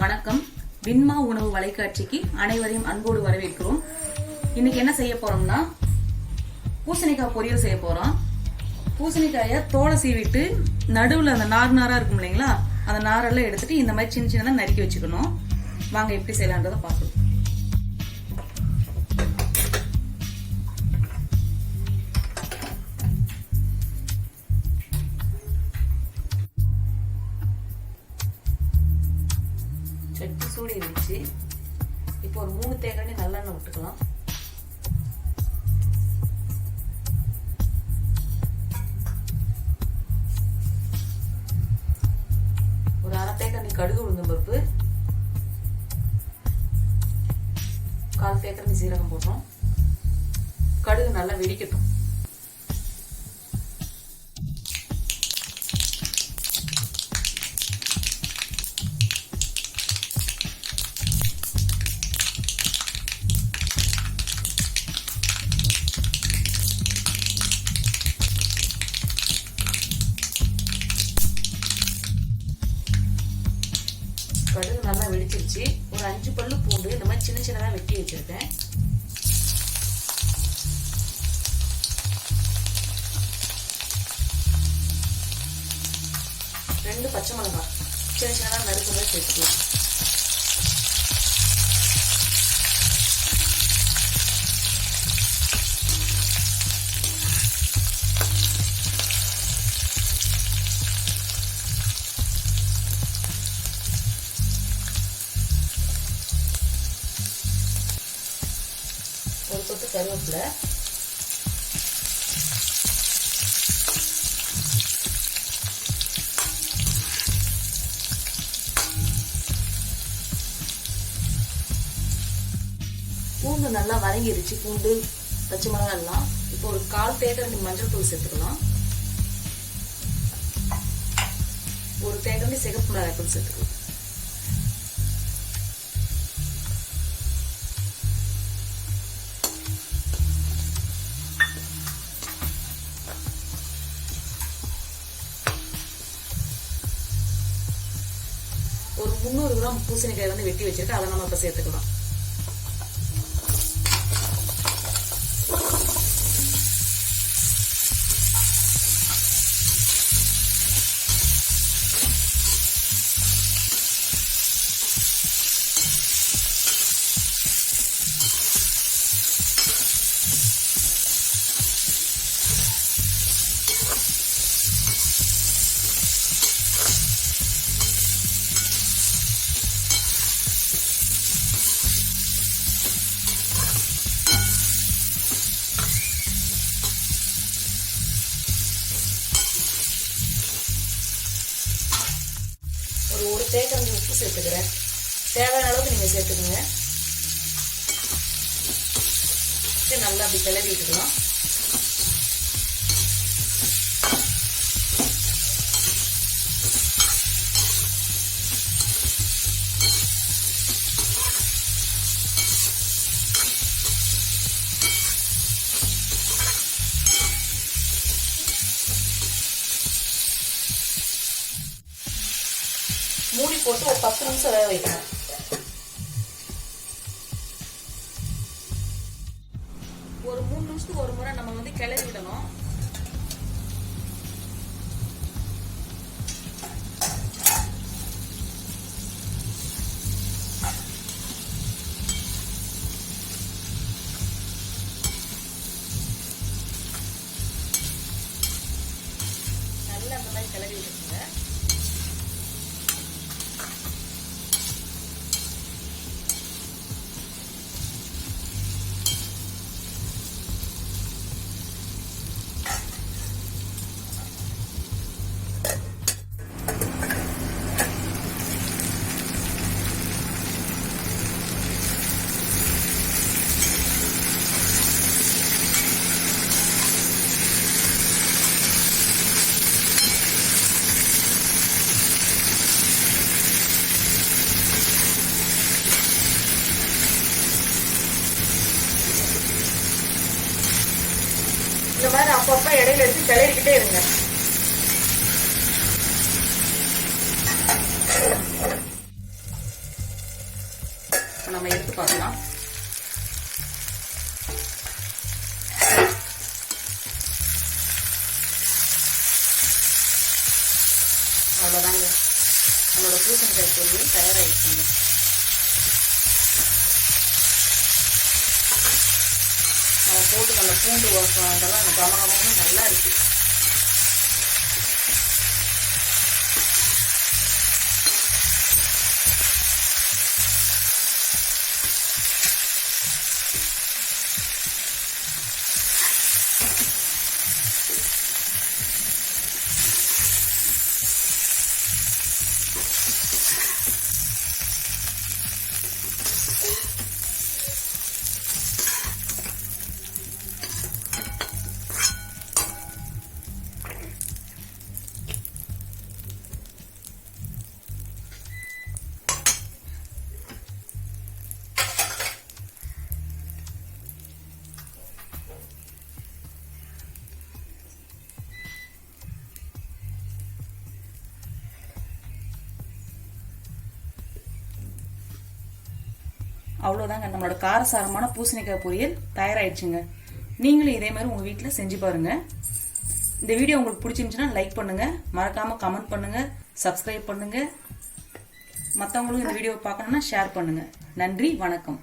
வணக்கம். வின்மா உணவு வலைக்காட்சிக்கு அனைவரையும் அன்போடு வரவேற்கிறோம். இன்னைக்கு என்ன செய்ய போறோம்னா பூசணிக்காய் பொரியல் செய்ய போறோம். பூசணிக்காயை தோலை சீவிட்டு நடுவுல அந்த நாரா இருக்கும் இல்லைங்களா, அந்த நாரெல்லாம் எடுத்துட்டு இந்த மாதிரி சின்ன சின்னதா நறுக்கி வச்சுக்கணும். வாங்க எப்படி செய்யலான்றத பார்க்கலாம். சட்டி சூடி இருந்துச்சு. இப்போ ஒரு 3 தேங்காய் நல்லெண்ணெய் விட்டுக்கலாம். ஒரு 1/2 தேங்காய் கடுகு உளுந்தம் பருப்பு, 1/4 தேங்காய் சீரகம் போடுறோம். கடுகு நல்லா வெடிக்கட்டும். கடுகு நல்லா வெடிச்சிருச்சு. ஒரு 5 பல்லு பூண்டு இந்த மாதிரி சின்ன சின்னதா வெட்டி வச்சிருக்கேன். ரெண்டு பச்சை மிளகாய் சின்ன சின்னதா நறுக்கும்போது சேர்த்துக்கலாம். ஒரு கொத்து கருவேப்பிலை, பூண்டு நல்லா வதங்கிருச்சு. பூண்டு பச்சை மிளகாய் எல்லாம். இப்போ ஒரு 1/4 தேங்காய் மஞ்சள் தூள் சேர்த்துக்கலாம். ஒரு தேங்காய் சிகப்பு மிளகாய் தூள் சேர்த்துக்கலாம். ஒரு 300 கிராம் பூசணிக்காய் வெட்டி வச்சிருக்கேன். அதை நம்ம இப்ப சேர்த்துக்கலாம். ஒரு தேங்காய் உப்பு சேர்த்துக்கிறேன். தேவையான அளவுக்கு நீங்க சேர்த்துக்கோங்க. நல்லா அப்படி கிளறி விட்டுக்கலாம். மூடி போட்டு ஒரு 10 நிமிஷம் வேக வைக்கணும். ஒரு 3 நிமிஷத்துக்கு ஒரு முறை நம்ம கிளறி விடணும். நல்லா அந்த மாதிரி கிளறி விட்டுருங்க. இந்த மாதிரி அப்பப்ப இடையில எடுத்து கிளறிக்கிட்டே இருங்க. அவ்வளோதாங்க, நம்மளோட பூசணிக்காய் பொரியல் தயாராகிடுச்சுங்க. நம்ம போட்டு அந்த பூண்டு வாசம் அதெல்லாம் அந்த கமகமும் நல்லா இருக்கு. அவ்வளோதாங்க, நம்மளோட காரசாரமான பூசணிக்காய் பொரியல் தயாராயிடுச்சுங்க. நீங்களும் இதே மாதிரி உங்க வீட்டில் செஞ்சு பாருங்க. இந்த வீடியோ உங்களுக்கு பிடிச்சிருந்துச்சுன்னா லைக் பண்ணுங்க, மறக்காம கமெண்ட் பண்ணுங்க, சப்ஸ்கிரைப் பண்ணுங்க. மற்றவங்களும் இந்த வீடியோ பார்க்கணும்னா ஷேர் பண்ணுங்க. நன்றி, வணக்கம்.